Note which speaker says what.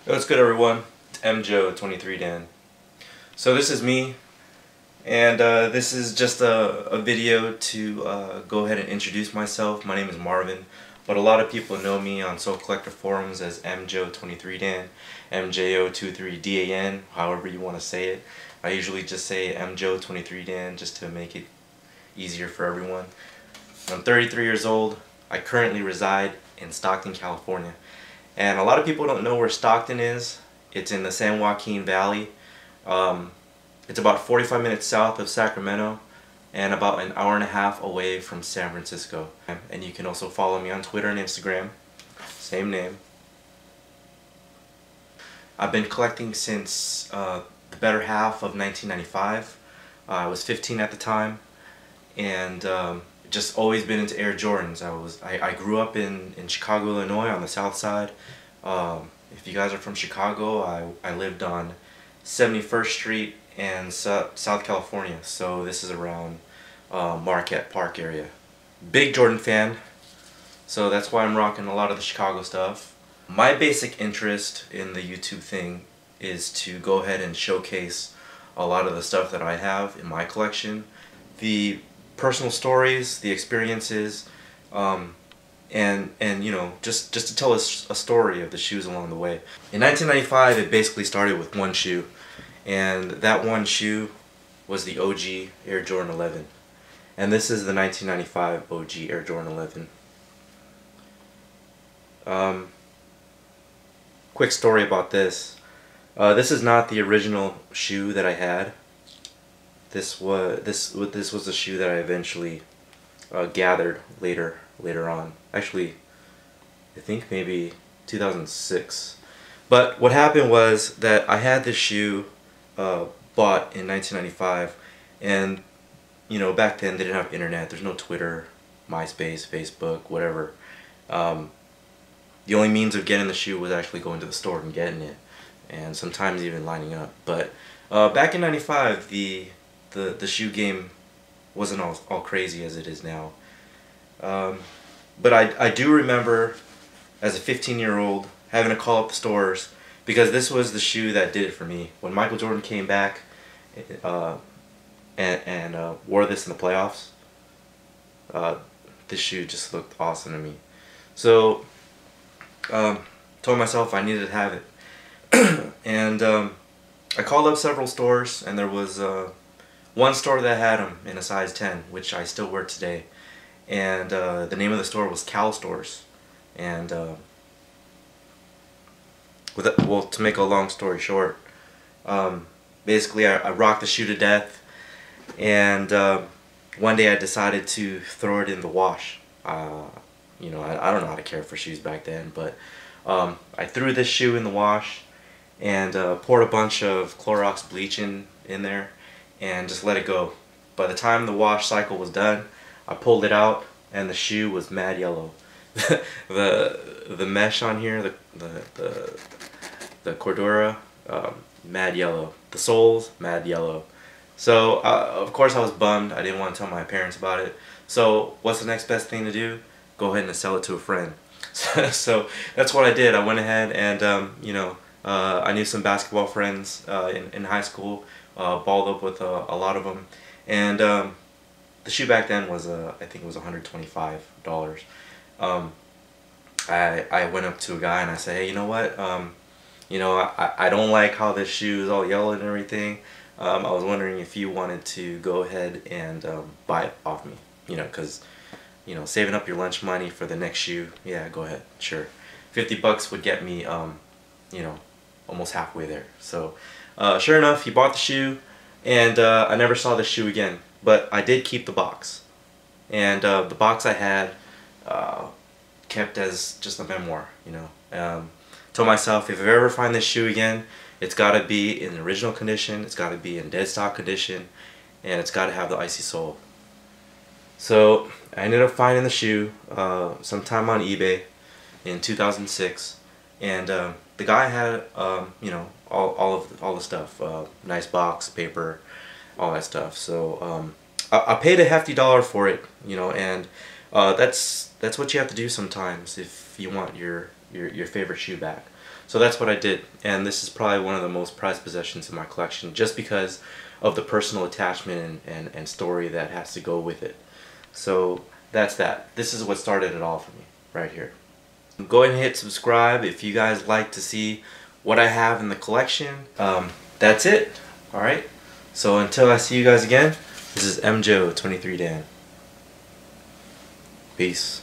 Speaker 1: What's good, everyone? It's MJo23Dan. So this is me, and this is just a video to go ahead and introduce myself. My name is Marvin, but a lot of people know me on Soul Collector forums as MJo23Dan, MJO23DAN, however you want to say it. I usually just say MJo23Dan just to make it easier for everyone. I'm 33 years old. I currently reside in Stockton, California. And a lot of people don't know where Stockton is. It's in the San Joaquin Valley. It's about 45 minutes south of Sacramento and about an hour and a half away from San Francisco. And you can also follow me on Twitter and Instagram. Same name. I've been collecting since the better half of 1995. I was 15 at the time, and just always been into Air Jordans. I grew up in Chicago, Illinois, on the south side. If you guys are from Chicago, I lived on 71st Street and South California, so this is around Marquette Park area. Big Jordan fan, so that's why I'm rocking a lot of the Chicago stuff. My basic interest in the YouTube thing is to go ahead and showcase a lot of the stuff that I have in my collection. The personal stories, the experiences, and you know, just to tell us a story of the shoes along the way. In 1995, it basically started with one shoe, and that one shoe was the OG Air Jordan 11, and this is the 1995 OG Air Jordan 11. Quick story about this. This is not the original shoe that I had. This was the shoe that I eventually gathered later on. Actually, I think maybe 2006. But what happened was that I had this shoe bought in 1995, and you know, back then they didn't have internet. There's no Twitter, MySpace, Facebook, whatever. The only means of getting the shoe was actually going to the store and getting it, and sometimes even lining up. But back in '95, the shoe game wasn't all crazy as it is now. But I do remember as a 15-year-old having to call up the stores because this was the shoe that did it for me. When Michael Jordan came back and wore this in the playoffs, this shoe just looked awesome to me. So told myself I needed to have it. And I called up several stores, and there was one store that had them in a size 10, which I still wear today. And the name of the store was Cal Stores. And well, to make a long story short, basically I rocked the shoe to death, and one day I decided to throw it in the wash. You know, I don't know how to care for shoes back then, but I threw this shoe in the wash and poured a bunch of Clorox bleach in there and just let it go. By the time the wash cycle was done, I pulled it out and the shoe was mad yellow. the mesh on here, the Cordura, mad yellow. The soles, mad yellow. So of course I was bummed. I didn't want to tell my parents about it. So what's the next best thing to do? Go ahead and sell it to a friend. So that's what I did. I went ahead and you know, I knew some basketball friends in high school. Balled up with a lot of them, and the shoe back then was I think it was $125. I went up to a guy and I said, hey, you know what? You know, I don't like how this shoe is all yellow and everything. I was wondering if you wanted to go ahead and buy it off me. You know, because you know, saving up your lunch money for the next shoe. Yeah, go ahead, sure. 50 bucks would get me, you know, almost halfway there. So sure enough, he bought the shoe, and I never saw the shoe again. But I did keep the box, and the box I had kept as just a memoir. You know, told myself if I ever find this shoe again, it's got to be in original condition, it's got to be in dead stock condition, and it's got to have the icy sole. So I ended up finding the shoe sometime on eBay in 2006, and the guy had you know, all the stuff, nice box, paper, all that stuff. So I paid a hefty dollar for it, you know, and that's what you have to do sometimes if you want your favorite shoe back. So that's what I did, and this is probably one of the most prized possessions in my collection just because of the personal attachment and story that has to go with it. So that's that. This is what started it all for me right here. Go ahead and hit subscribe if you guys like to see what I have in the collection. That's it. Alright, so until I see you guys again, this is MJO23Dan. Peace.